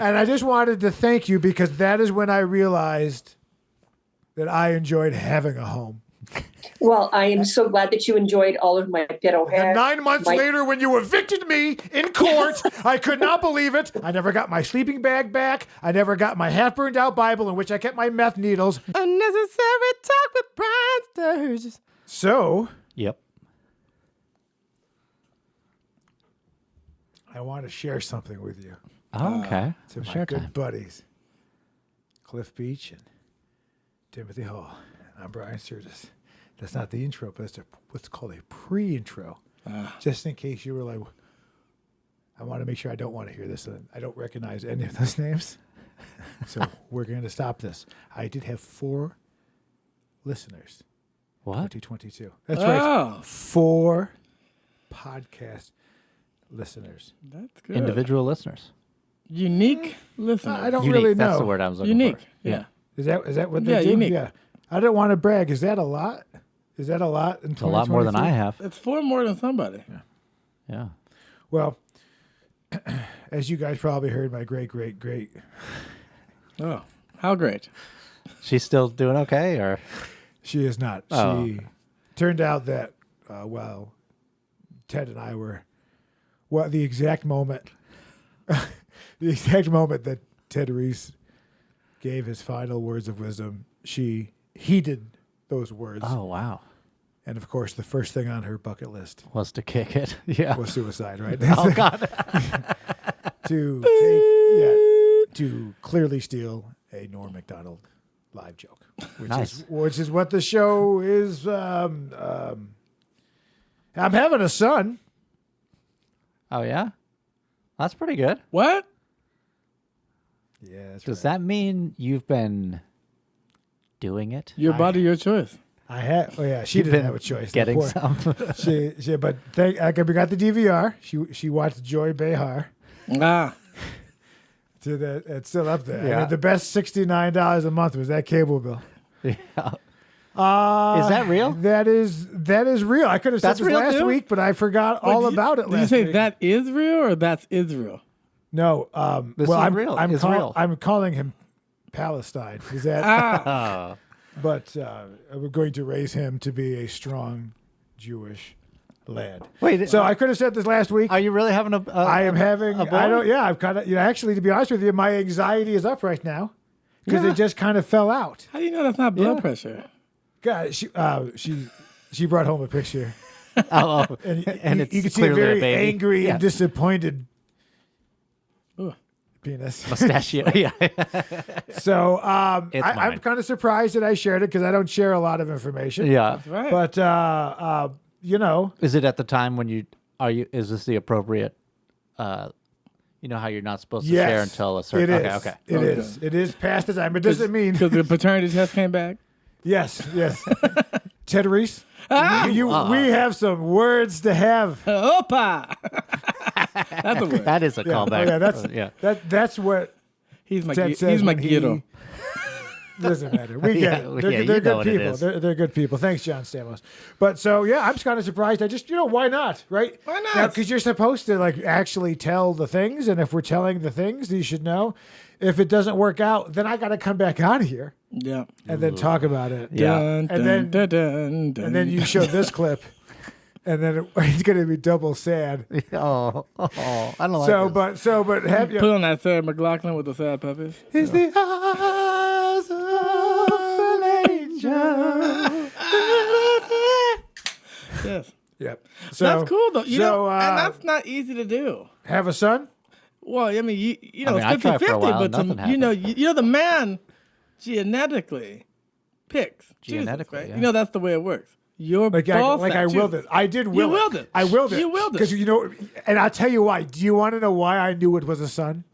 And I just wanted to thank you because that is when I realized that I enjoyed having a home. Well, I am so glad that you enjoyed all of my pero hair. And 9 months later, when you evicted me in court, I could not believe it. I never got my sleeping bag back. I never got my half-burned-out Bible in which I kept my meth needles. Unnecessary talk with Brian Sturges. So, yep. I want to share something with you. Oh, okay. To my good buddies, Cliff Beach and Timothy Hall. I'm Brian Sturges. That's not the intro, but it's what's called a pre-intro. Just in case you were like, I want to make sure I don't want to hear this. I don't recognize any of those names. So we're going to stop this. I did have 4 listeners. What? 2022. That's right. 4 podcast listeners. That's good. Individual listeners. Unique listeners. I don't really know. That's the word I was looking Unique. for. Yeah. Is that what they do? Unique. Yeah. I don't want to brag. Is that a lot? Is that a lot in 2023? It's a lot more than I have. It's 4 more than somebody. Yeah. Well, as you guys probably heard, my great. Oh, how great. She's still doing okay, or? She is not. Oh. She turned out that, Ted and I were, the exact moment that Ted Reese gave his final words of wisdom, she heeded those words. Oh, wow. And, of course, the first thing on her bucket list Was to kick it. Yeah. was suicide, right? Oh, God. To clearly steal a Norm Macdonald live joke, Nice. which is what the show is. I'm having a son. Oh, yeah? That's pretty good. What? Yeah, that's Does right. that mean you've been doing it? Your body, your choice. I had. Oh yeah, she You've didn't been have a choice. Getting Poor- some. She but we got the DVR. She watched Joy Behar. Ah. It's still up there. Yeah. I mean, the best $69 a month was that cable bill. Yeah. Is that real? That is real. I could have said That's this real, last too? week, but I forgot all about it Did you last say week. that is real or that's Israel? No. This well, is I'm real. I'm, It's call- real. I'm calling him Palestine. Is that? Ah. Oh. But we're going to raise him to be a strong Jewish lad. Wait. So I could have said this last week. Are you really having a I am having. a boy? I don't. Yeah, I'm kind of. Actually, to be honest with you, my anxiety is up right now because Yeah. it just kind of fell out. How do you know that's not blood Yeah. pressure? God, she brought home a picture, Oh, and, and it's you can see a clearly very baby. angry Yeah. and disappointed Ooh. penis. Mustachio. Yeah. So It's I'm mine. kind of surprised that I shared it because I don't share a lot of information. Yeah. That's right. But you know, Is it at the time when is this the appropriate, you know how you're not supposed to yes, share until a certain, it is. okay. It is. It is past the time. It doesn't mean Because the paternity test came back. yes. Ted Reese, Ah! we have some words to have. Opa! That's a word. That is a Yeah. callback. Oh, yeah, that's what He's my Ted says he's my when he- Guido. Doesn't matter. We get Yeah, it. well, They're, yeah, they're you know good what it people. is. They're good people. Thanks, John Stamos. But so yeah, I'm just kind of surprised. I just why not, right? Why not? Because you're supposed to like actually tell the things, and if we're telling the things, you should know. If it doesn't work out, then I got to come back out of here Yeah. and then talk about it. Yeah. Dun, And then- dun, dun, dun. And then you show this clip, and then it's going to be double sad. Oh, I don't like this. But have you? Put on that Sarah McLachlan with the sad puppies. Is the eyes of an angel. Yes. Yep. So That's cool though. You know, so, and that's not easy to do. have a son? Well, I mean, you know, I mean, I it's tried for a 50-50, while but and nothing you know, happened. you know, the man genetically picks. chooses, Genetically, right? yeah. You know, that's the way it works. Your Like ball I sack willed chooses. it. I did will You willed it. I willed it. You willed it. Because and I'll tell you why. Do you want to know why I knew it was a son?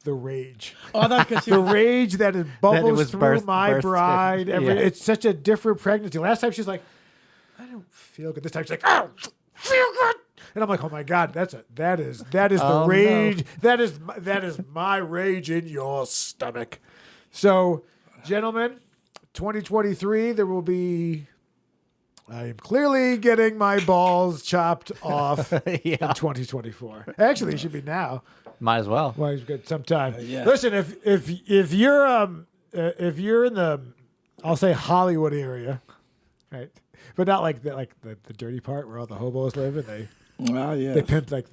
The rage. Oh, that's because she The was rage that it bubbles was through birthed- my birthed- bride. yeah. It's such a different pregnancy. Last time she's like, I don't feel good. This time she's like, oh, feel good. And I'm like, oh my God, that is the Oh, rage. That is my rage in your stomach. So, gentlemen, 2023, there will be. I am clearly getting my balls chopped off in 2024. Actually, it should be now. Might as well. Well, he's got some time. Yeah. Listen, if you're in the, I'll say Hollywood area, right? But not like the dirty part where all the hobos live and Well, yeah. they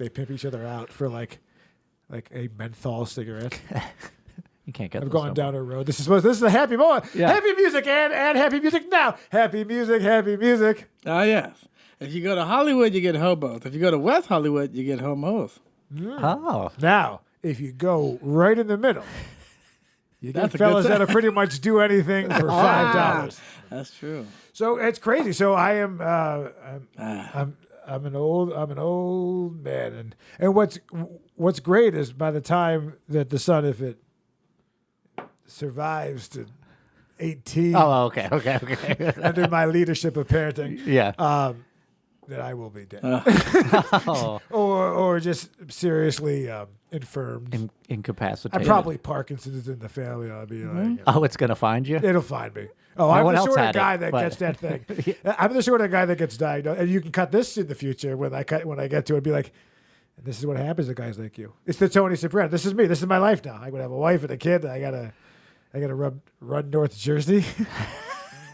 pimp each other out for like a menthol cigarette. You can't get I'm this going no down a road. This is a happy moment. Yeah. Happy music and happy music now. Happy music, happy music. Oh, yes. If you go to Hollywood, you get hobos. If you go to West Hollywood, you get homos. more. Oh. Now, if you go right in the middle, you That's get a good fellas thing. that'll pretty much do anything for $5. That's true. So it's crazy. So I am I'm an old man, and what's great is by the time that the son, if it survives to 18 Oh, okay. under my leadership of parenting, Yeah. that I will be dead. Oh, or just seriously infirmed. incapacitated. I'm probably Parkinson's in the family. I'll be like, Oh, it's gonna find you. it'll find me. Oh, No I'm one the else sort of had it, guy that but- gets that thing. I'm the sort of guy that gets diagnosed, and you can cut this in the future when I get to it. Be like, and this is what happens to guys like you. It's the Tony Soprano. This is me. This is my life now. I'm gonna have a wife and a kid. I gotta run North Jersey.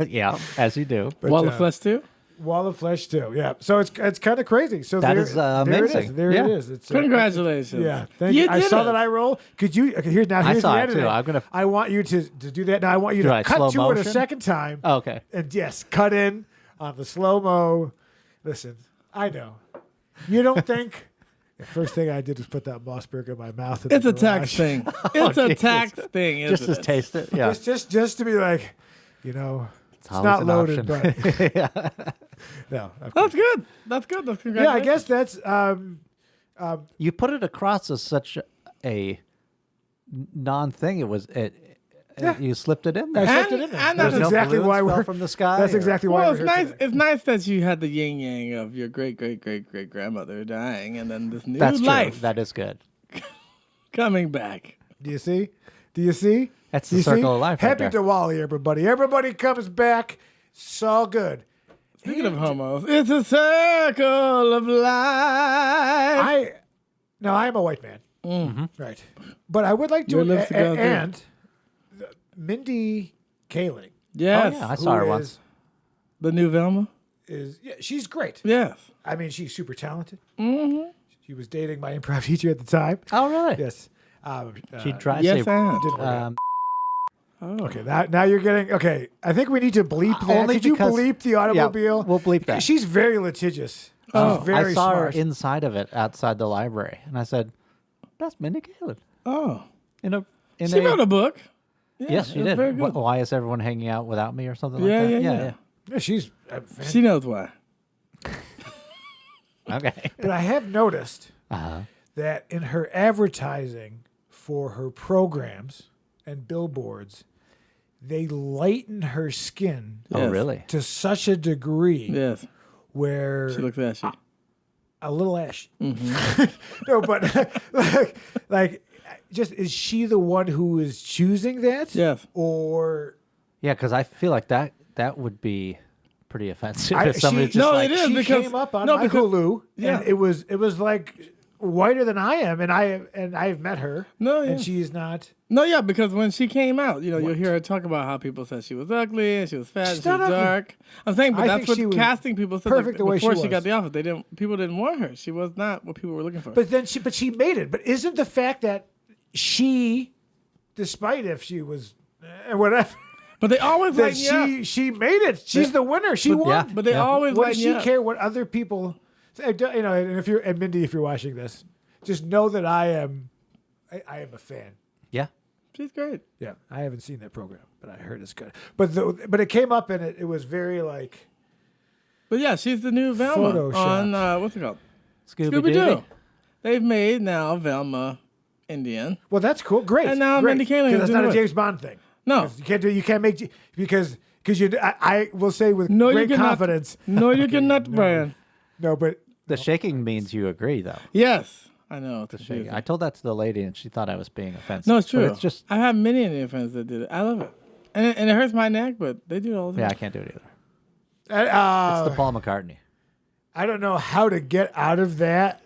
Yeah, as you do. But, Wall of Flesh, too? Wall of Flesh too. Yeah. So it's kind of crazy. So That there, is, there it is. amazing. There Yeah. it is. It's Congratulations. yeah. Thank you. I did saw it. that I roll. Could you? Okay, here's I the saw it, end of too. it. I'm gonna- I want you to do that. Now I want you Do to I cut slow to it a motion? second time. Oh, okay. And yes, cut in on the slow mo. Listen, I know. You don't think. The first thing I did was put that Mossberg in my mouth. It's a tax thing. It's a Jesus. tax thing, isn't Just to it? taste it. Yeah. It's just to be like, it's always not an loaded, option. but no. of course. That's good. That's good. That's Yeah, I congratulations. guess that's You put it across as such a non-thing. It was it. Yeah. You slipped it in I there. slipped it in there. and That's there's no exactly balloons why fell we're from the sky. That's or- exactly why Well, we're it's here nice. today. It's nice that you had the yin yang of your great grandmother dying, and then this new That's life true. That is good. coming back. Do you see? Do you see? That's Do the you circle see? of life right Happy there. Diwali, everybody. Everybody comes back. It's all good. Speaking of homos, it's a circle of life. I am a white man. Right. But I would like to Your lips together. and Mindy Kaling Yes, Oh, yeah, I saw her who once. the new Velma. is she's great. Yes. I mean, she's super talented. Mm-hmm. She was dating my improv teacher at the time. Oh, really? Yes. She tried Yes, to and. didn't work out. Oh. Okay, now you're getting okay. I think we need to bleep that. Only Could you because- bleep the automobile? we'll bleep that. She's very litigious. Oh. She's very I saw smart. her inside of it outside the library, and I said, "That's Mindy Kaling." Oh. In She wrote a book. Yeah, Yes, she it was did. Very good. Why is everyone hanging out without me or something Yeah, like that? yeah. Yeah, she's. She knows why. Okay. But I have noticed Uh-huh. that in her advertising for her programs and billboards, they lighten her skin Oh, Yes. really? to such a degree Yes. where She looks ashy. a little ashy. Mm-hmm. No, but like, just is she the one who is choosing that? Yes. Or Yeah, because I feel like that would be pretty offensive I- if somebody she- just No, like, it is. she because- came up on no, my because- Hulu, yeah. and it was like whiter than I am, and I've met her. No, yeah. and she's not. No, yeah, because when she came out, you'll hear her talk about how people said she was ugly and she was fat and She's she was not ugly. dark. I'm saying, but I that's think what she was casting people said. perfect the way she before she was. got the office, people didn't want her. She was not what people were looking for. But then she made it. But isn't the fact that she, despite if she was whatever, But they always that like yeah. she made it. She's the winner. She won. yeah. But they always What like does she care what other people? And and Mindy, if you're watching this, just know that I am a fan. yeah. She's great. Yeah, I haven't seen that program, but I heard it's good. But it came up and it was very like But yeah, she's the new Velma Photoshop. on what's it called? Scooby-Doo. Scooby-Doo. They've made now Velma Indian. well, that's cool, great. And now great. Mindy Kaling is because that's doing not a it. James Bond thing. No, You can't make because I will say with no, you great cannot. confidence. No, you cannot, Brian. No, but The shaking means you agree, though. Yes, I know. It's The shaking. confusing. I told that to the lady, and she thought I was being offensive. No, it's true. But it's just I have many Indian friends that did it. I love it, and it hurts my neck, but they do it all the yeah, time. I can't do it either. It's uh, the Paul McCartney. I don't know how to get out of that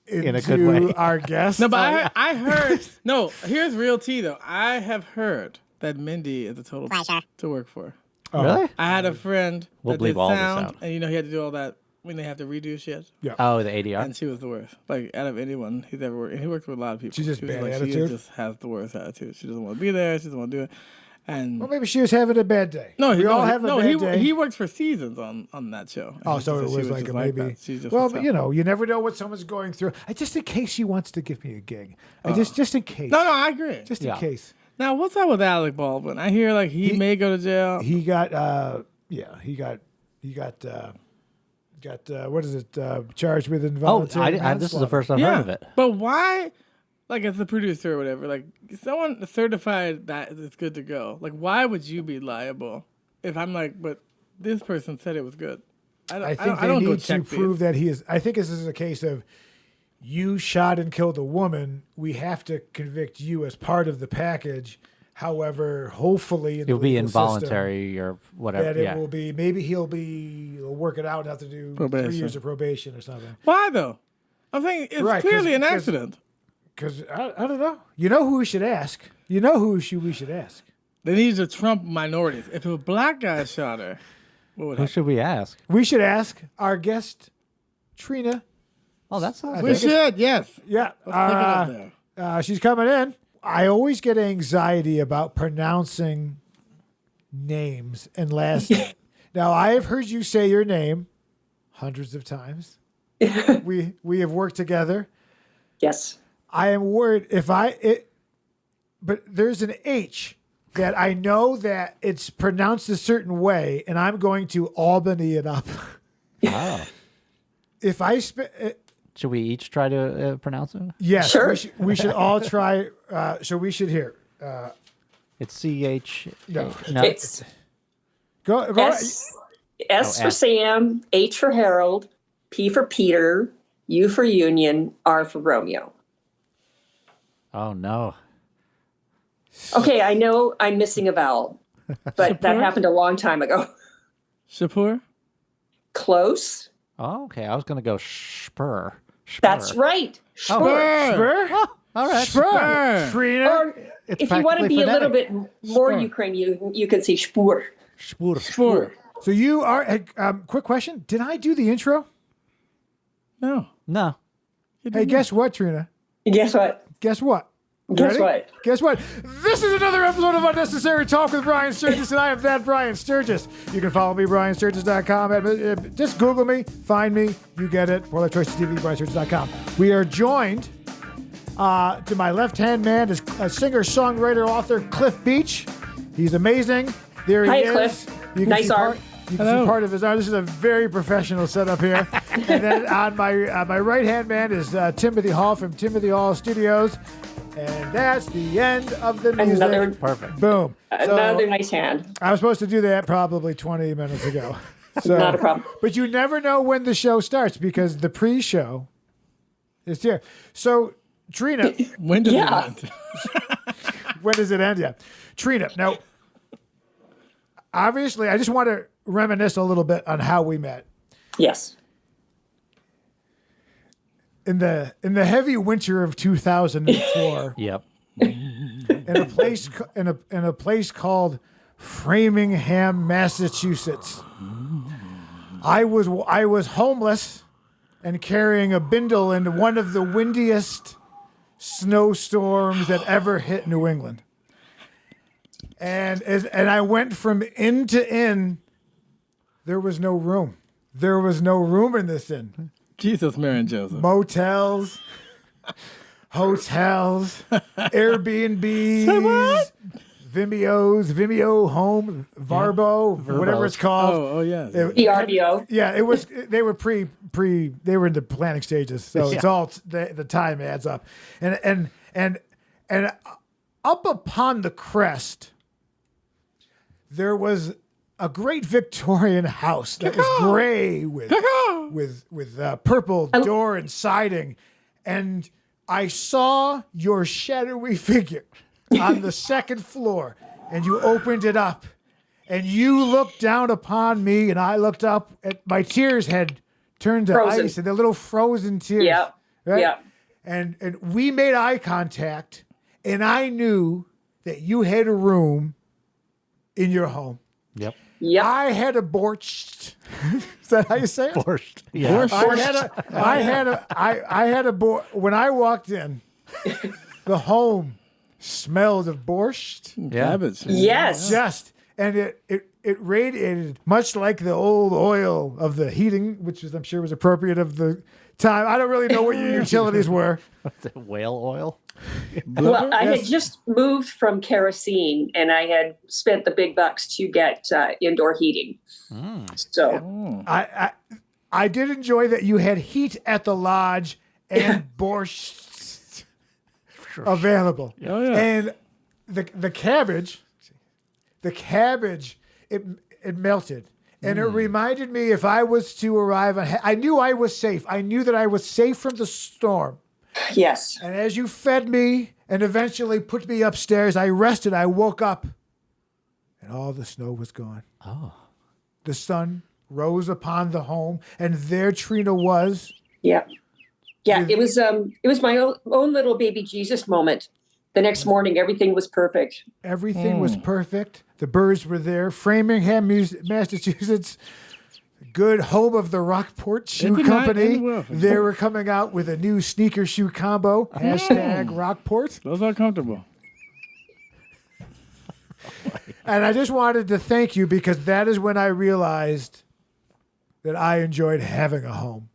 in a good way. our guest. No, but I heard. No, here's real tea though. I have heard that Mindy is a total Pleasure. to work for. Really? I had a friend We'll that did bleep all this sound, out. and he had to do all that when they have to redo shit. Oh, the ADR. And she was the worst. Like out of anyone he's ever worked, and he worked with a lot of people. She's just She was bad like, attitude? She just has the worst attitude. She doesn't want to be there. She doesn't want to do it. And Well, maybe she was having a bad day. we all have a bad day. He worked for seasons on that show. And Oh, he so just it said was she like just a like maybe. that. She just Well, was but, tough. you never know what someone's going through. Just in case she wants to give me a gig. Just in case. No, I agree. Just in Yeah. case. Now, what's up with Alec Baldwin? I hear like he may go to jail. He got what is it? Charged with Oh, involuntary this is the manslaughter. first I've heard of it. But why, like as a producer or whatever, like someone certified that it's good to go. Like, why would you be liable if I'm like, but this person said it was good? I think I they don't go need to check prove that he is. I think this is a case of you shot and killed a woman. We have to convict you as part of the package. However, hopefully in It'll the be legal system, involuntary or whatever. that it Yeah. will be. Maybe he'll work it out and have to do 3 Probation. years of probation or something. Why though? I'm saying it's Right, clearly an 'cause- accident. Because I don't know. You know who we should ask? You know who we should ask? They need to trump minorities. If a black guy shot her, what would Who happen? should we ask? We should ask our guest, Trina. Oh, that sounds We good. should, yes. Yeah, Let's pick it up there. she's coming in. I always get anxiety about pronouncing names and last name. Now, I have heard you say your name hundreds of times. we have worked together. Yes. I am worried but there's an H that I know that it's pronounced a certain way, and I'm going to Albany it up. Oh. If I Should we each try to pronounce it? yes, Sure. we should all try. So we should hear. It's CH. No. It's Go. S for S. Sam, H for Harold, P for Peter, U for Union, R for Romeo. Oh, no. Okay, I know I'm missing a vowel, but that happened a long time ago. Shapur? Close. Oh, okay. I was going to go Spur. That's right. Oh. Spur. Spur? Oh, all right. Spur. Trina. Or It's if you want to practically be a little phonetic. bit more Spur. Ukrainian, you can say Shpur. Spur. Shapur. So you are. Quick question. Did I do the intro? No. No. Hey, guess what, Trina? Guess what? Guess what? You Guess ready? what? Guess what? This is another episode of Unnecessary Talk with Brian Sturges, and I am that Brian Sturges. You can follow me, briansturges.com. Just Google me, find me, you get it. World of Choices TV, briansturges.com. We are joined to my left-hand man is a singer, songwriter, author, Cliff Beach. He's amazing. There he Hi, is. Cliff. You can Nice see arm. You can Hello. see part of his arm. This is a very professional setup here. And then on my right-hand man is Timothy Hall from Timothy Hall Studios. And that's the end of the music. Another Perfect. Boom. another nice hand. I was supposed to do that probably 20 minutes ago. So, Not a problem. But you never know when the show starts because the pre-show is here. So, Trina, When does Yeah. it end? when does it end? Yeah. Trina, now, obviously, I just want to reminisce a little bit on how we met. Yes. In the heavy winter of 2004, Yep. in a place called Framingham, Massachusetts. I was homeless and carrying a bindle in one of the windiest snowstorms that ever hit New England. And I went from inn to inn. There was no room. There was no room in this inn. Jesus, Mary and Joseph. Motels, hotels, Airbnbs, Vimeo Home, Varbo, whatever it's called. Oh, yeah. VRBO. Yeah, it was. They were they were in the planning stages, so it's Yeah. all the time adds up, and up upon the crest, there was a great Victorian house that was gray with purple door and siding, and I saw your shadowy figure on the second floor, and you opened it up, and you looked down upon me, and I looked up, and my tears had turned to Frozen. ice, and the little frozen tears. Yeah. right? Yeah. And we made eye contact, and I knew that you had a room in your home. Yep. Yep. I had a borscht. Is that how you say it? Borscht. Yeah. I had a when I walked in, the home smelled of borscht. Cabbage. Yes. And it radiated much like the old oil of the heating, which I'm sure was appropriate of the time. I don't really know what your utilities were. Whale oil. Well, I Yes. had just moved from kerosene, and I had spent the big bucks to get indoor heating. So I did enjoy that you had heat at the lodge and borscht available. Oh, yeah. And the cabbage, it melted. And it reminded me if I was to arrive on, I knew I was safe. I knew that I was safe from the storm. yes. And as you fed me and eventually put me upstairs, I rested. I woke up and all the snow was gone. Oh. The sun rose upon the home, and there Trina was. Yeah. Yeah. It was my own little baby Jesus moment. The next morning, everything was perfect. Everything was perfect. The birds were there. Framingham, Massachusetts, good home of the Rockport Shoe Isn't that Company. wonderful? They were coming out with a new sneaker shoe combo. Hashtag Rockport. Those are comfortable. And I just wanted to thank you because that is when I realized that I enjoyed having a home.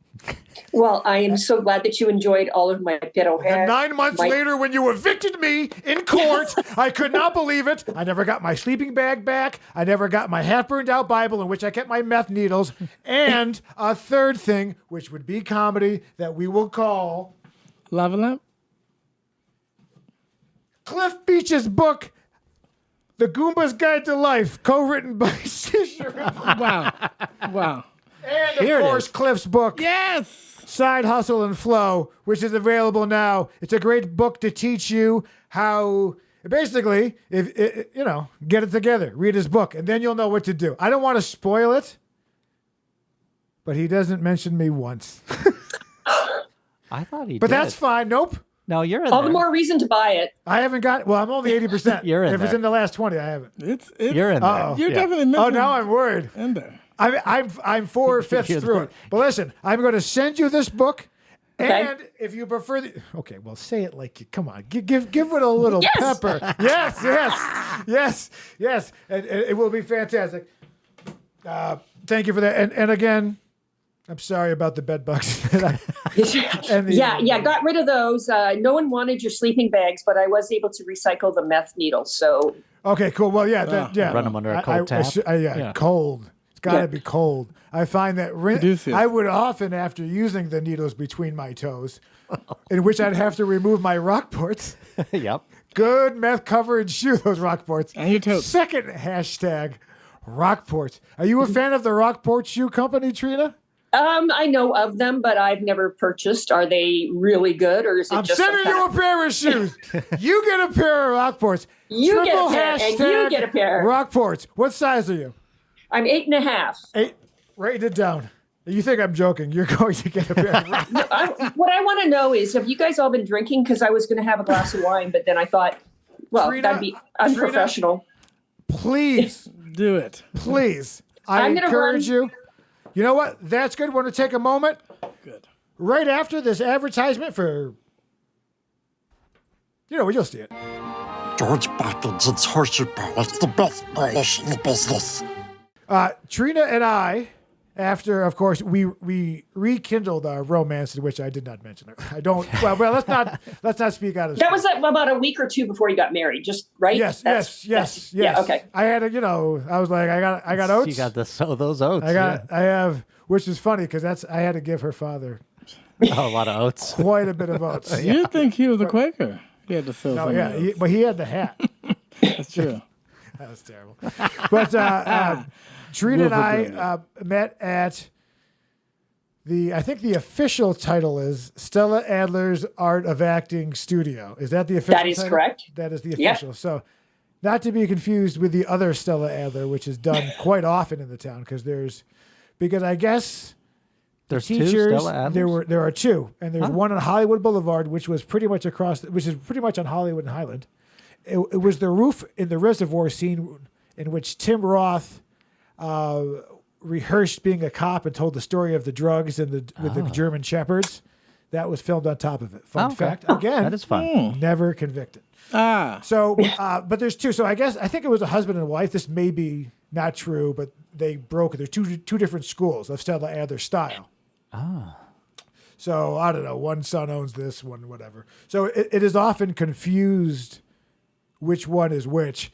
Well, I am so glad that you enjoyed all of my pedo hair. And 9 months later, when you evicted me in court, I could not believe it. I never got my sleeping bag back. I never got my half-burned-out Bible in which I kept my meth needles. And a third thing, which would be comedy, that we will call Lava lamp? Cliff Beach's book, The Goomba's Guide to Life, co-written by Stitcher. Wow. Wow. And, Here of it course, is. Cliff's book, Yes! Side Hustle and Flow, which is available now. It's a great book to teach you how, basically, get it together. Read his book, and then you'll know what to do. I don't want to spoil it, but he doesn't mention me once. I thought he But did. that's fine. Nope. No, you're in All there. the more reason to buy it. I haven't got, well, I'm only 80%. You're in If it's there. in the last 20, I haven't. It's You're in there. Uh-oh. You're Yeah. definitely missing Oh, now I'm worried. in there. I'm 4/5 You're through the- it. But listen, I'm going to send you this book. Okay. And if you prefer okay, well, say it like you. Come on, give it a little Yes. pepper. Yes, and it will be fantastic. Thank you for that. And again, I'm sorry about the bed bugs. And the- Yeah, got rid of those. No one wanted your sleeping bags, but I was able to recycle the meth needles. So Okay, cool. Well, yeah. Run 'em under a cold tap. Yeah, cold. It's got to Yeah. be cold. I find that Caduceus. I would often, after using the needles between my toes, in which I'd have to remove my Rockports. Yep. Good meth covered shoe, those Rockports. And your toes. Second hashtag, Rockports. Are you a fan of the Rockport Shoe Company, Trina? I know of them, but I've never purchased. Are they really good, or is it I'm just some sending kind you of- a pair of shoes. You get a pair of Rockports. You get a Triple pair, and you hashtag get a pair. Rockports. What size are you? I'm 8.5. 8. Write it down. You think I'm joking. You're going to get a pair of Rockports. What I want to know is, have you guys all been drinking? Because I was going to have a glass of wine, but then I thought, well, Trina, that'd be unprofessional. Please, Do it. please. I I'm gonna encourage run- you. You know what? That's good. Want to take a moment Good. right after this advertisement for, you'll see it. George Parkinson's horseshoe polish, the best polish in the business. Trina and I, after, of course, we rekindled our romance, in which I did not mention. I don't. Well, let's not speak out of. That was about a week or two before you got married, just right? Yes. Yeah, okay. I had I was like, I got oats. You got to sow those oats. I have, which is funny because I had to give her father a lot of oats. quite a bit of oats. You'd think he was a Quaker. He had to sell No, some yeah, of those. but he had the hat. That's true. That was terrible. But Trina and I met at I think the official title is Stella Adler's Art of Acting Studio. Is that the official That is title? correct. That is the Yep. official. So not to be confused with the other Stella Adler, which is done quite often in the town because I guess There's two teachers. Stella Adlers? There are two, and there's one on Hollywood Boulevard, which was pretty much which is pretty much on Hollywood and Highland. It was the roof in the reservoir scene in which Tim Roth rehearsed being a cop and told the story of the drugs and with the German shepherds. That was filmed on top of it. Fun fact. Again, that is fun. never convicted. So, but there's two. So I think it was a husband and wife. This may be not true, but they broke it. There's two different schools of Stella Adler style. So I don't know. One son owns this one, whatever. So it is often confused which one is which.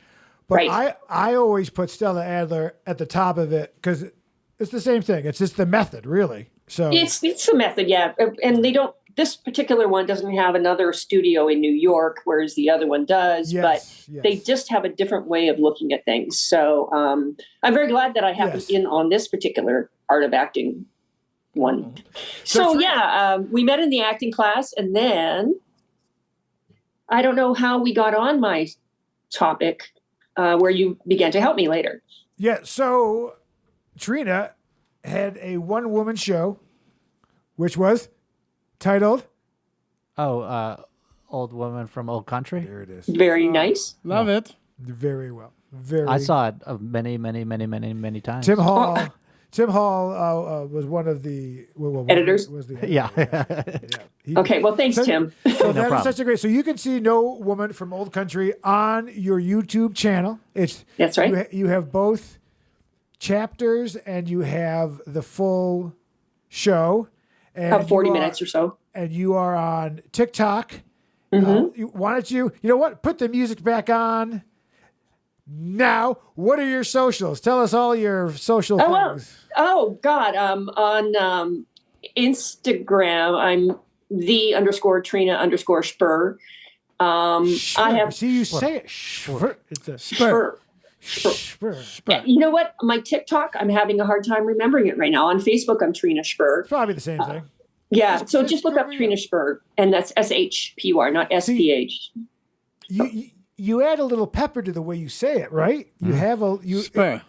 But I always put Stella Adler at the top of it because it's the same thing. It's just the method, really. So it's the method, yeah. And they don't. This particular one doesn't have another studio in New York, whereas the other one does. Yes. They just have a different way of looking at things. So I'm very glad that I happened in on this particular art of acting one. So we met in the acting class, and then I don't know how we got on my topic where you began to help me later. Yeah. So Trina had a one-woman show, which was titled Old Woman from Old Country. There it is. Very nice. Love it. Very well. I saw it many times. Tim Hall was one of the editors. Was the editor, yeah. Okay. Well, thanks, Tim. So that is such a great. So you can see No Woman from Old Country on your YouTube channel. That's right. You have both chapters and you have the full show. About 40 minutes or so. And you are on TikTok. Why don't you know what? Put the music back on now. What are your socials? Tell us all your social things. Oh, God. On Instagram, I'm _Trina_Shpur. I have. See, you say it. Shpur. It's a Shpur. You know what? My TikTok, I'm having a hard time remembering it right now. On Facebook, I'm Trina Shpur. It's probably the same thing. Yeah. So just look up Trina Shpur, and that's SHPUR, not SPH. You add a little pepper to the way you say it, right? You have a Shpur.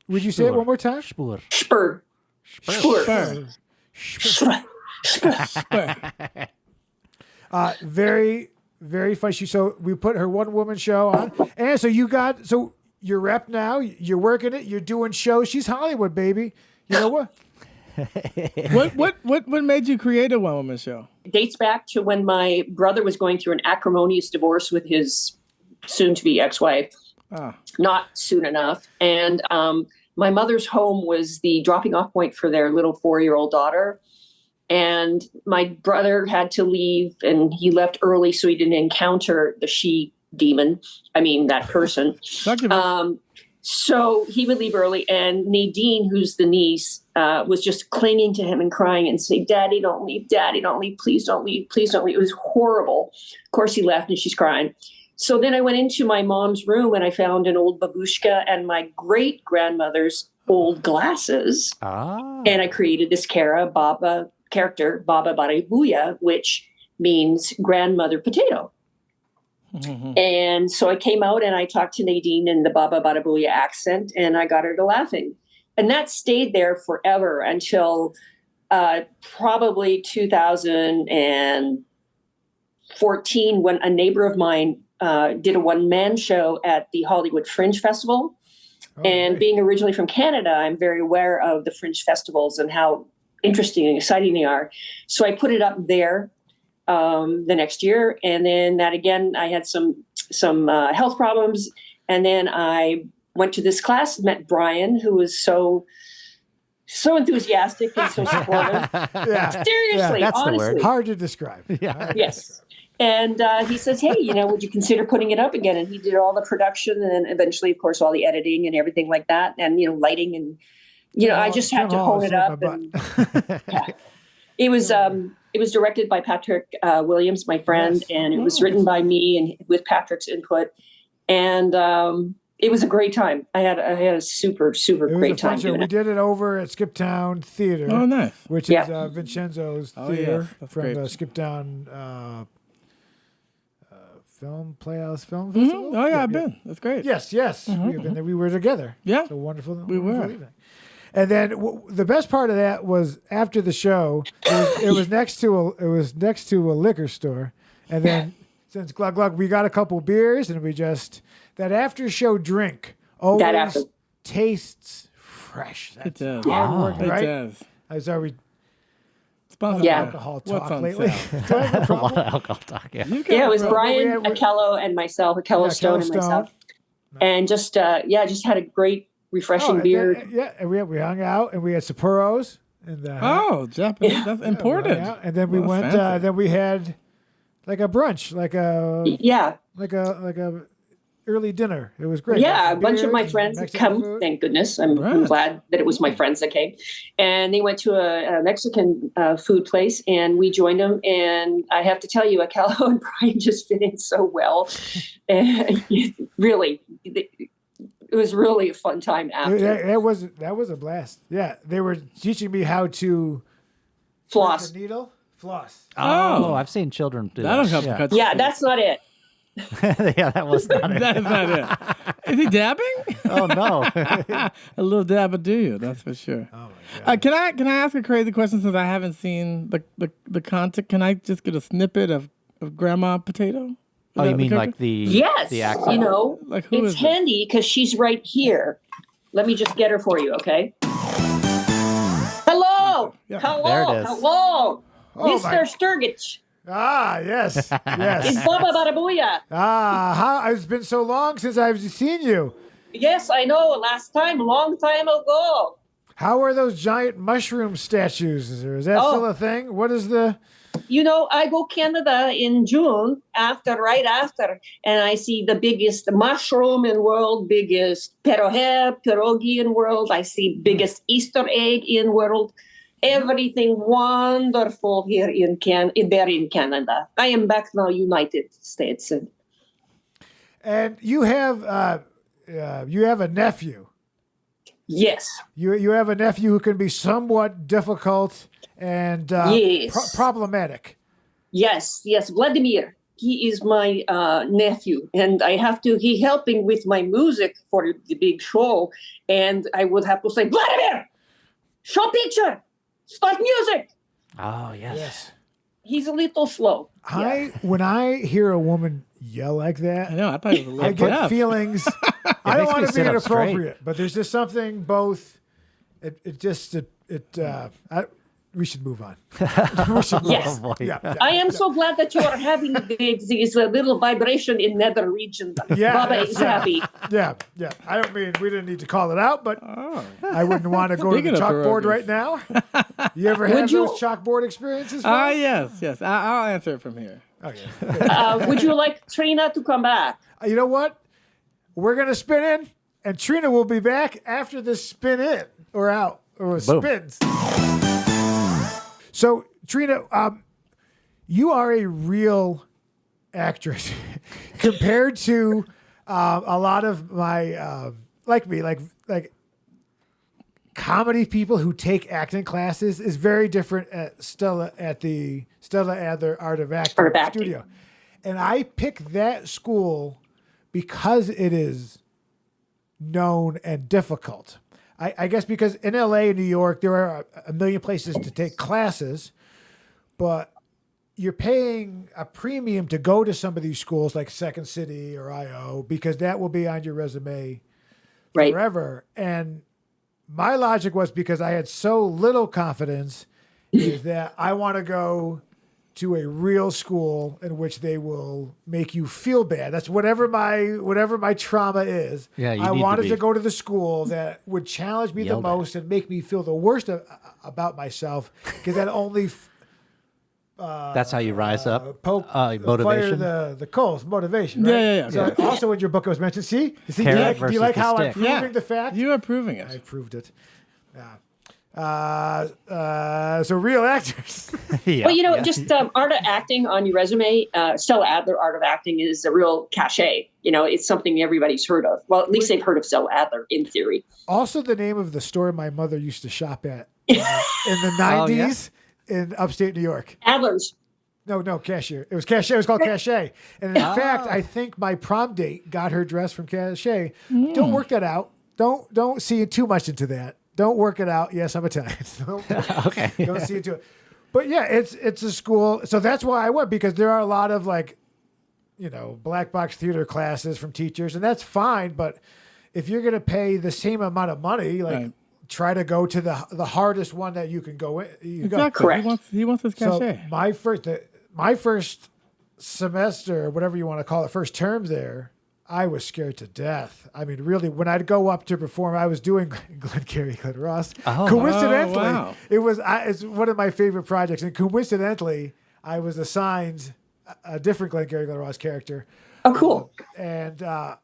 Would you say it one more time? Shpur. Shpur. Very, very funny. So we put her one-woman show on, and so you're rep now. You're working it. You're doing shows. She's Hollywood, baby. You know what? What made you create a one-woman show? It dates back to when my brother was going through an acrimonious divorce with his soon-to-be ex-wife. Not soon enough. And my mother's home was the dropping-off point for their little 4-year-old daughter. And my brother had to leave, and he left early so he didn't encounter the she-demon. I mean, that person. So he would leave early, and Nadine, who's the niece, was just clinging to him and crying and saying, "Daddy, don't leave. Daddy, don't leave. Please don't leave. Please don't leave." It was horrible. Of course, he left, and she's crying. So then I went into my mom's room, and I found an old babushka and my great-grandmother's old glasses. And I created this character, Baba Barraboulya, which means grandmother potato. And so I came out and I talked to Nadine in the Baba Barraboulya accent, and I got her to laughing. And that stayed there forever until probably 2014, when a neighbor of mine did a one-man show at the Hollywood Fringe Festival. And being originally from Canada, I'm very aware of the Fringe festivals and how interesting and exciting they are. So I put it up there the next year. And then that again, I had some health problems. And then I went to this class, met Brian, who was so enthusiastic and so supportive. Seriously, that's honestly. the word. Hard to describe. Yes. And he says, "Hey, would you consider putting it up again?" And he did all the production and then eventually, of course, all the editing and everything like that. And, lighting and, I just had to hone it up. And, It was directed by Patrick Williams, my friend, and it was written by me and with Patrick's input. And it was a great time. I had a super, super great time. We did it over at Skiptown Theater. Oh, nice. Which is Vincenzo's theater from the Skiptown Playhouse Film Festival. Oh, yeah, I've been. That's great. Yes. We've been there. We were together. Yeah. It's a wonderful We were. evening. And then the best part of that was after the show, it was next to a liquor store, and then since Glug Glug, we got a couple beers, and we just that after show drink always tastes fresh. That's It does. hard work, It right? does. Are we Sponsored Yeah. by alcohol What's talk on lately? sale? Do I have a A lot problem? of alcohol talk. Yeah. You Yeah, it was bro. Brian, we- Akello, and myself, Akello Stone and myself. And just had a great, refreshing and beer. then- yeah, and we hung out, and we had Sappuros. And Oh, Japanese. That's we imported. hung out, and then we Well, went. fancy. Then we had like a brunch, like a early dinner. It was great. Yeah, a Some bunch of my beers, friends had Mexican come. food. Thank goodness. I'm Right. glad that it was my friends that came. And they went to a Mexican food place, and we joined them. And I have to tell you, Akello and Brian just fit in so well. And really, it was really a fun time after. That was a blast. Yeah, they were teaching me how to Floss. the needle floss. Oh, I've seen children do That'll that. help Yeah. cut Yeah, that's not it. Yeah, that was not it. That is not it. Is he dabbing? Oh no. A little dab of do you, that's for sure. Oh my god! Can I ask a crazy question since I haven't seen the content? Can I just get a snippit of Grandma Potato? Is Oh, that you the mean character? like the Yes, the accent? you know, Like, who is it's this? handy because she's right here. Let me just get her for you, okay? Hello, Yeah, hello, there it is. hello, Oh, my- Mr. Sturges. Yes, It's yes. Baba Barraboulya. How it's been so long since I've seen you. Yes, I know. Last time, long time ago. How are those giant mushroom statues? Is that Oh. still a thing? What is the? You know, I go Canada in June right after, and I see the biggest mushroom in world, biggest pierogi in world. I see biggest Easter egg in world. Everything wonderful here in Canada. I am back now, United States. And you have a nephew. Yes, You have a nephew who can be somewhat difficult and Yes. problematic. yes, Vladimir. He is my nephew, and he helping with my music for the big show, and I would have to say, Vladimir, show picture, start music. Oh yes. Yes. He's a little slow. When I hear a woman yell like I that, know. I thought it was a little I get deaf. feelings. I don't makes me want to be sit up straight. inappropriate, but there's just something both. We should move on. We should move Yes. on. Oh, boy. Yeah. I am so glad that you are having these little vibration in nether region. Yeah, Baba that's- is happy. Yeah. I don't mean we didn't need to call it out, but Oh. I wouldn't want to go to Speaking the of chalkboard pierogies. right now. You ever have you- those chalkboard experiences? Ah, fellas? yes. I'll answer it from here. Okay. Would you like Trina to come back? You know what? We're gonna spin in, and Trina will be back after this spin in or out or Boom. spins. So Trina, you are a real actress compared to a lot of my like comedy people who take acting classes is very different at Stella the Stella Adler Art of Acting Art of Acting. studio. And I picked that school because it is known and difficult. I guess because in LA and New York, there are a million places to take classes, but you're paying a premium to go to some of these schools like Second City or IO because that will be on your resume Right. forever. And my logic was because I had so little confidence is that I want to go to a real school in which they will make you feel bad. That's whatever my trauma is. Yeah, you I need to wanted be- to go to the school that would challenge me the Yelled at. most and make me feel the worst about myself because that only That's how you rise up. fire Motivation. the coals, motivation. Right? Yeah. So also in your book it was mentioned. See, do you Carrot like versus the how I'm stick. proving the fact? You are proving I it. proved it. Yeah. So real actors. Yeah, Well, you know, yeah. just art of acting on your resume. Stella Adler Art of Acting is a real cachet. You know, it's something everybody's heard of. Well, at least they've heard of Stella Adler in theory. Also, the name of the store my mother used to shop at in the 90s in upstate New York. Adler's. No, Cashier. It was Cachet. It was called Cachet. And in fact, I think my prom date got her dress from Cachet. Don't work that out. Don't see too much into that. Don't work it out. Yes, I'm Italian. So Okay. don't see into it. But yeah, it's a school. So that's why I went, because there are a lot of like, black box theater classes from teachers, and that's fine. But if you're going to pay the same amount of money, like Right. try to go to the hardest one that you can go in. Exactly. Correct. He wants his So cachet. my first semester, or whatever you want to call it, first term there, I was scared to death. I mean, really, when I'd go up to perform, I was doing Glengarry Glen Ross. Oh. Coincidentally, Oh, wow. it's one of my favorite projects, and coincidentally, I was assigned a different Glengarry Glen Ross character, Oh, cool. and I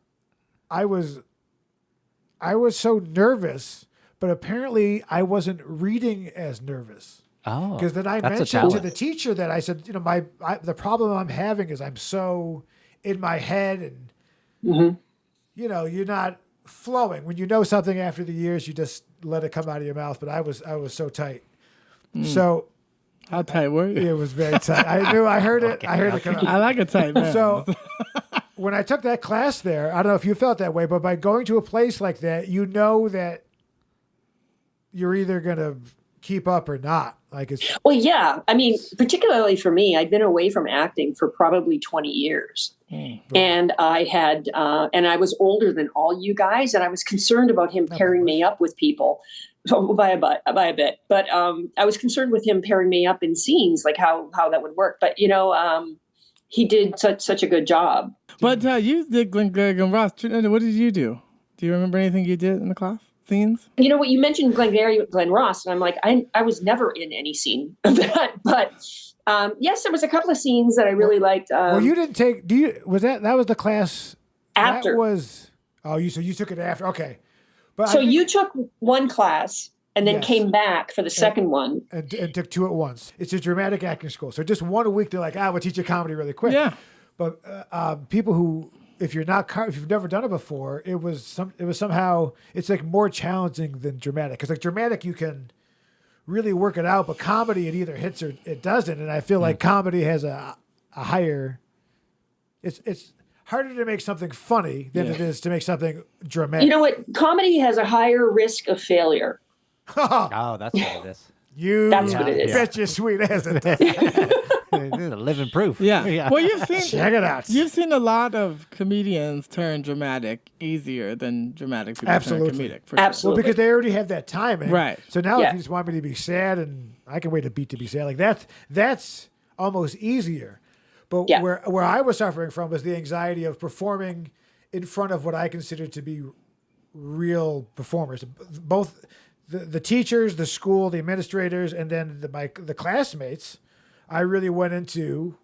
was so nervous, but apparently I wasn't reading as nervous. Oh, Because then I that's a mentioned to challenge. the teacher that I said, the problem I'm having is I'm so in my head, and you're not flowing. When you know something after the years, you just let it come out of your mouth. But I was so tight. So How tight were you? it was very tight. I heard it. I heard it come out. I like a tight man. So when I took that class there, I don't know if you felt that way, but by going to a place like that, you know that you're either going to keep up or not. Like it's Well, yeah. I mean, particularly for me, I'd been away from acting for probably 20 years. And I had, and I was older than all you guys, and I was concerned about him pairing me up with people by a bit. But I was concerned with him pairing me up in scenes, like how that would work. But, he did such a good job. But you did Glengarry Glen Ross. What did you do? Do you remember anything you did in the class? Scenes? You know what? You mentioned Glengarry Glen Ross, and I'm like, I was never in any scene of that. But yes, there was a couple of scenes that I really liked. well, you didn't take. That was the class After. That was you took it after. Okay, but So you took one class and then Yes. came back for the second one. and took two at once. It's a dramatic acting school, so just 1 week they're like, we'll teach you comedy really quick. Yeah. But people who, if you've never done it before, it was somehow it's like more challenging than dramatic, because like dramatic you can really work it out, but comedy it either hits or it doesn't, and I feel like comedy has a higher. It's harder to make something funny than it is to make something dramatic. You know what? Comedy has a higher risk of failure. Oh, that's what it is. That's what it is. Bet your sweet ass it does. This is a living proof. Yeah. Well, you've seen Check it out. You've seen a lot of comedians turn dramatic easier than dramatic people Absolutely. turn comedic. For Absolutely. Well, because they already have that timing. Right. So now Yeah. if you just want me to be sad, and I can wait a beat to be sad, like that's almost easier. But Yeah. where I was suffering from was the anxiety of performing in front of what I considered to be real performers. Both the teachers, the school, the administrators, and then the classmates. I really went into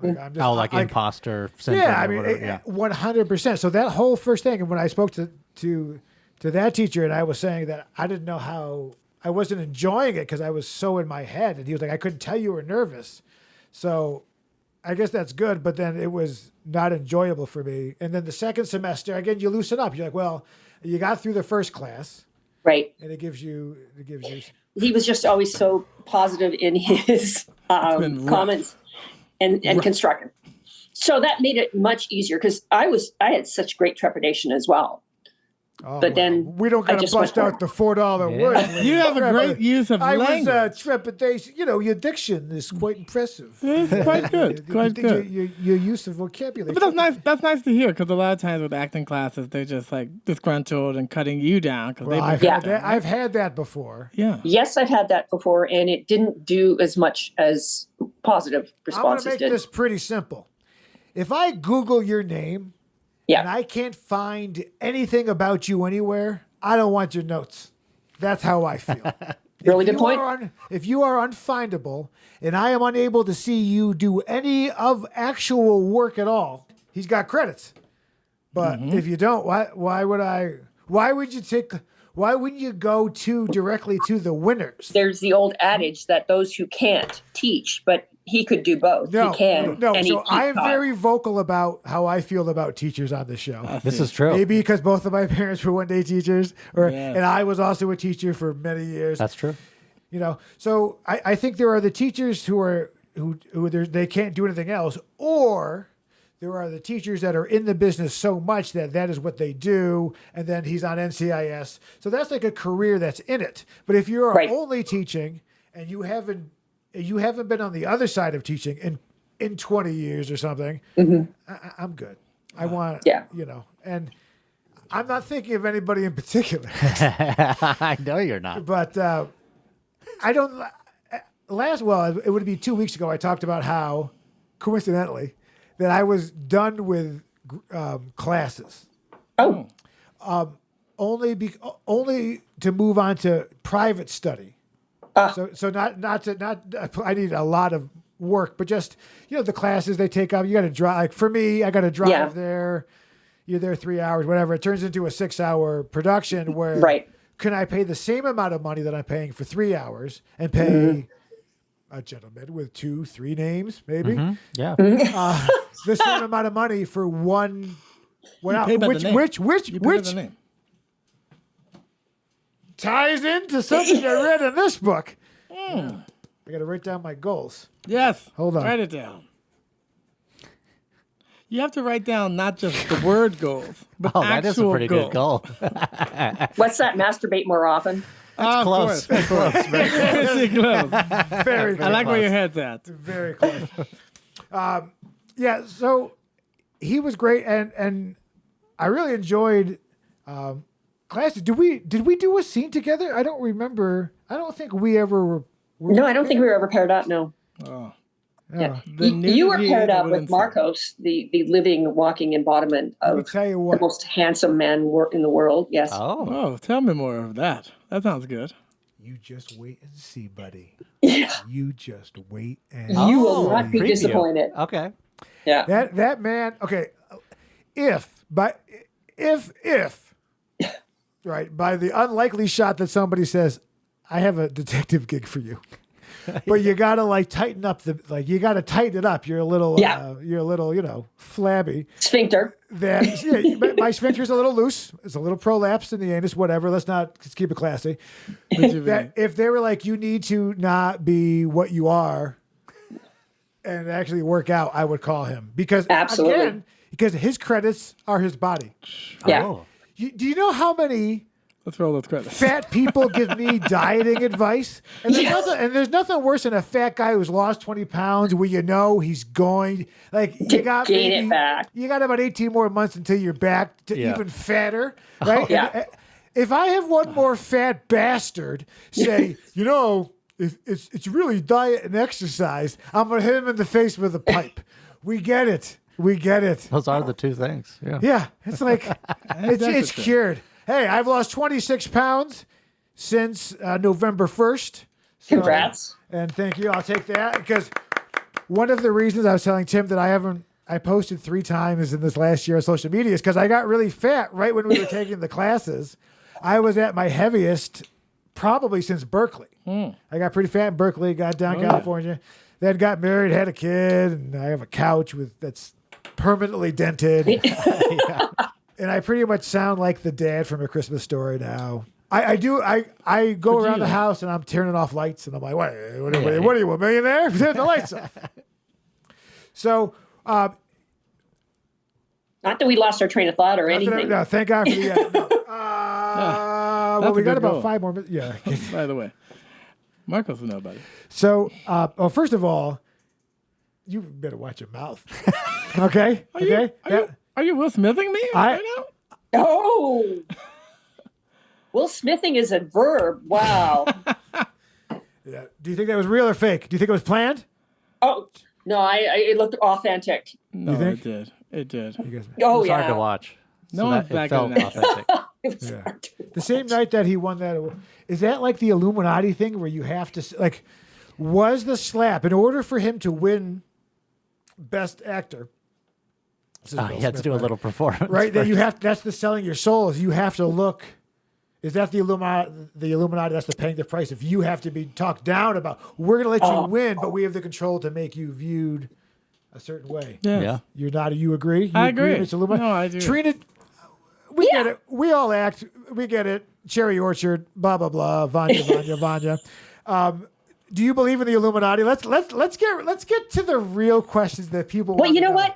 like, I'm just, Like imposter syndrome. yeah, I or mean, whatever. Yeah. 100%. So that whole first thing, and when I spoke to that teacher, and I was saying that I didn't know how, I wasn't enjoying it because I was so in my head, and he was like, I couldn't tell you were nervous. So I guess that's good, but then it was not enjoyable for me. And then the second semester, again, you loosen up. You're like, well, you got through the first class, Right. and it gives you. He was just always so positive in his been rough. comments and constructive. So that made it much easier, because I had such great trepidation as well. Oh, But then we don't I gotta just bust went out the $4 word. You have a great use of I language. was trepidation. Your diction is quite impressive. It's quite good. Quite good. Your use of vocabulary. But that's nice. That's nice to hear, because a lot of times with acting classes, they're just like disgruntled and cutting you down because Well, they've been I've had that before. Yeah. Yes, I've had that before, and it didn't do as much as positive I'm going responses to make did. this pretty simple. If I Google your name Yeah. and I can't find anything about you anywhere, I don't want your notes. That's how I feel. Really good point. If you are unfindable and I am unable to see you do any of actual work at all, he's got credits. But if you don't, why wouldn't you go directly to the winners? There's the old adage that those who can't teach, but he could do both. No, he can. no. And So he I am taught. very vocal about how I feel about teachers on the show. This is true. Maybe because both of my parents were one-day teachers, Yes. and I was also a teacher for many years. That's true. So I think there are the teachers who they can't do anything else, or there are the teachers that are in the business so much that that is what they do, and then he's on NCIS. So that's like a career that's in it. But if you're Right. only teaching and you haven't been on the other side of teaching in 20 years or something, I'm good. I want, and I'm not thinking of anybody in particular, I know you're not. but I don't. It would be 2 weeks ago. I talked about how, coincidentally, that I was done with classes. Oh, Only to move on to private study. So not I need a lot of work, but just the classes they take up. You got to drive. Like for me, I got to drive there. You're there 3 hours, whatever. It turns into a 6-hour production where can I pay the same amount of money that I'm paying for 3 hours and pay a gentleman with 2-3 names, maybe? Yeah. The same amount of money for one. Which ties into something I read in this book. I got to write down my goals. Yes. Hold on. Write it down. You have to write down not just the word goals, but that is a actual pretty good goal. what's that? Masturbate more often. That's Close. close. Pretty close. Very close. I like where your head's at. Very close. So he was great, and I really enjoyed classes. Did we do a scene together? I don't remember. I don't think we ever were. No, I don't think we were ever paired up. No. Oh. Yeah. The You were nudity paired up I with wouldn't say. Marcos, the living, walking embodiment Let me of tell you the what. most handsome man in the world. Yes. Oh. Oh, tell me more of that. That sounds good. You just wait and see, buddy. Yeah. You just wait and You will not be Preview. disappointed. Okay. Yeah. that man. Okay, if right by the unlikely shot that somebody says, "I have a detective gig for you." But you gotta tighten up you gotta tighten it up. You're a little, flabby. Sphincter. My sphincter's a little loose. It's a little prolapsed in the anus. Whatever. Let's keep it classy. That if they were like, you need to not be what you are, and actually work out, I would call him because Absolutely. because his credits are his body. Yeah. Oh. Do you know how many Let's roll those credits. fat people give me dieting advice? And there's nothing worse than a fat guy who's lost 20 pounds where he's going you got gain it back. You got about 18 more months until you're back to even fatter, right? Yeah. If I have one more fat bastard say, it's really diet and exercise, I'm gonna hit him in the face with a pipe. We get it. Those are the two things. Yeah. Yeah, it's like it's cured. Hey, I've lost 26 pounds since November 1st. So, Congrats. And thank you. I'll take that because one of the reasons I was telling Tim that I posted 3 times in this last year on social media is because I got really fat right when we were taking the classes. I was at my heaviest probably since Berkeley. I got pretty fat in Berkeley, got down California, then got married, had a kid, and I have a couch that's permanently dented. And I pretty much sound like the dad from A Christmas Story now. I do. I go around the house and I'm turning off lights and I'm like, what are you, a millionaire? Turn the lights off. So, Not that we lost our train of thought or anything. no, thank God for the end. No. Well, we a got good about goal. 5 more minutes. Yeah. By the way, Marcos will know about it. So, first of all, you better watch your mouth. Okay. Are you Will Smithing me right now? Oh. Will smithing is a verb. Wow. Yeah. Do you think that was real or fake? Do you think it was planned? Oh, no, it looked authentic. No, think? it did. You guys, Oh, It's yeah. hard to watch. No So one's that, that it felt good at that. authentic. It was Yeah. hard to the same night that he won that award, is that like the Illuminati thing where you have to was the slap in order for him to win Best Actor? This is Will He had to Smith, do a right? little performance. Right, that first. you have. That's the selling your soul. Is you have to look. Is that the Illuminati? The Illuminati. That's the paying the price. If you have to be talked down about, we're going to let you win, but we have the control to make you viewed a certain way. Yes. Yeah. You're not. You agree? You I agree. Mr. Illuminati? No, I do. Trina, we get it. We all act. We get it. Cherry Orchard. Blah blah blah. Vanya. Do you believe in the Illuminati? Let's get to the real questions that people. Well, want you to know what?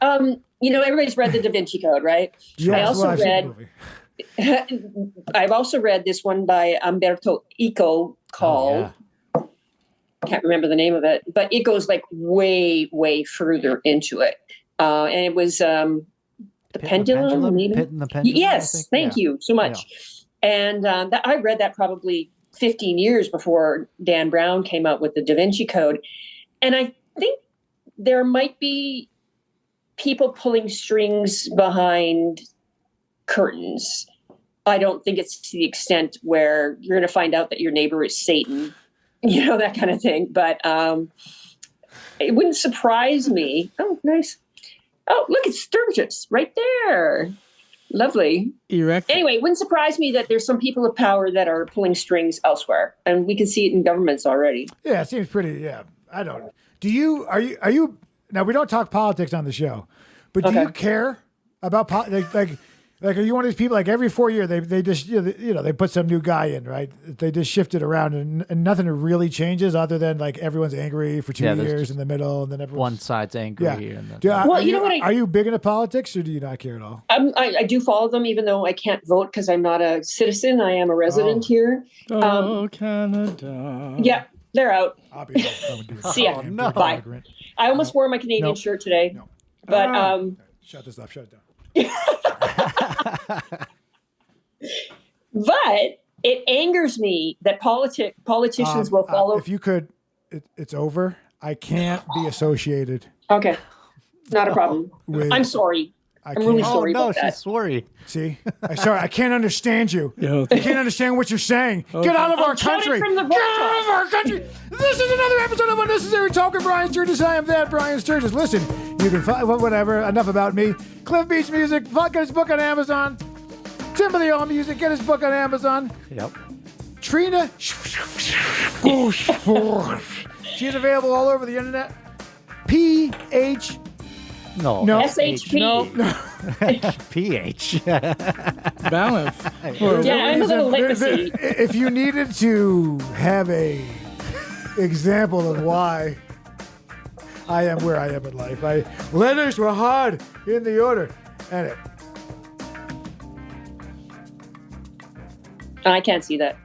Everybody's read the Da Vinci Code, right? Yes, I also I've seen the read. movie. I've also read this one by Umberto Eco called. Can't remember the name of it, but it goes like way, way further into it. And it was the pendulum, maybe? Pit and the pendulum. Yes, thank you so much. Yeah. And I read that probably 15 years before Dan Brown came out with the Da Vinci Code. And I think there might be people pulling strings behind curtains. I don't think it's to the extent where you're going to find out that your neighbor is Satan, that kind of thing. But it wouldn't surprise me. Oh, nice. Oh, look, it's Sturges right there. Lovely. Erect. Anyway, it wouldn't surprise me that there's some people of power that are pulling strings elsewhere, and we can see it in governments already. Yeah, it seems pretty. Yeah, I don't. Are you? Now we don't talk politics on the show, but do you care about like are you one of these people like every 4 years they just they put some new guy in, right? They just shift it around and nothing really changes other than like everyone's angry for 2 years in the middle and then everyone's one side's angry. Yeah. And then, Are you big into politics or do you not care at all? I do follow them, even though I can't vote because I'm not a citizen. I am a resident here. Canada. Yeah, they're out. I'll be See ya. no. Bye. I almost wore my Canadian shirt today, but shut this off. Shut it down. But it angers me that politicians will follow. If you could, it's over. I can't be associated. Okay, not a problem. I'm sorry. I'm really sorry about that. she's sorry. See, sorry, I can't understand you. Yo, I can't understand what you're saying. Get out of our country. From the Get out of our country. This is another episode of Unnecessary Talk with Brian Sturges. I am that Brian Sturges. Listen, you can find whatever. Enough about me. Cliff Beach Music. Get his book on Amazon. Timothy All Music. Get his book on Amazon. Yep. Trina Shpur. She's available all over the internet. PH. No. SHP. No. PH. Balance. Yeah, I'm a little legacy. If you needed to have a example of why I am where I am in life, letters were hard in the order, and I can't see that.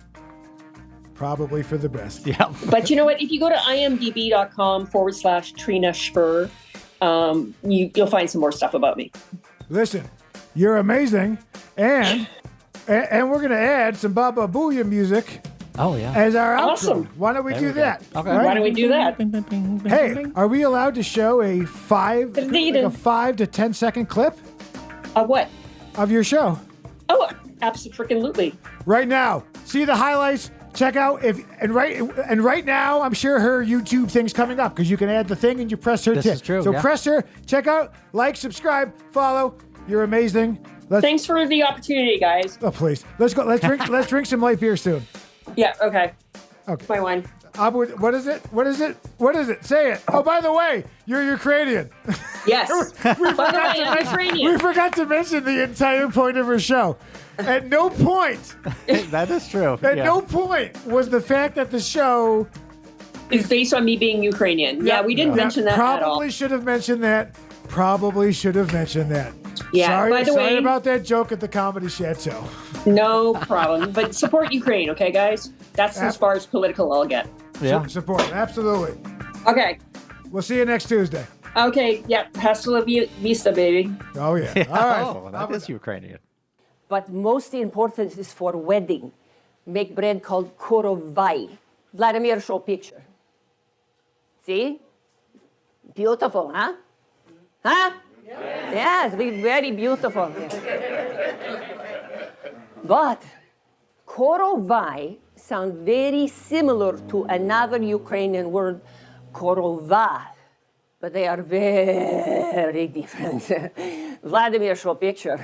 probably for the best. Yeah. But you know what? If you go to imdb.com/Trina Shpur, you'll find some more stuff about me. Listen, you're amazing, and we're gonna add some Barraboulya music Oh yeah. as our Awesome. outro. Why don't we There do we go. that? Okay. Right? Why don't we do that? Hey, are we allowed to show a 5 to 10 second clip What? of your show Oh, absolutely. right now? See the highlights. Check out right now. I'm sure her YouTube thing's coming up because you can add the thing and you press her This tip. is true, So yeah. press her. Check out, like, subscribe, follow. You're amazing. Thanks for the opportunity, guys. Oh please, let's go. Let's drink. Let's drink some light beer soon. Yeah, okay. Okay. My wine. What is it? What is it? What is it? Say it. Oh, by the way, you're Ukrainian. Yes. By the way, I'm We Ukrainian. forgot to mention the entire point of her show. At no point, That is true. at no point was the fact that the show. It's based on me being Ukrainian. Yeah, we didn't mention that at all. Probably should have mentioned that. Probably should have mentioned that. Yeah, Sorry, by the sorry way- about that joke at the Comedy Chateau. No problem. But support Ukraine, okay, guys? That's as far as political I'll get. Yeah. Support, absolutely. Okay. We'll see you next Tuesday. Okay. Yeah. Hasta la vista, baby. Oh yeah. All right. Oh, that is Ukrainian. But most important is for wedding. Make bread called korovai. Vladimir, show picture. See? Beautiful, huh? Huh? Yes, very beautiful. But korovai sound very similar to another Ukrainian word, korova. But they are very different. Vladimir, show picture.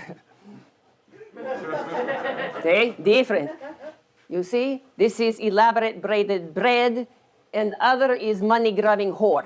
See? Different. You see? This is elaborate braided bread, and other is money-grubbing whore.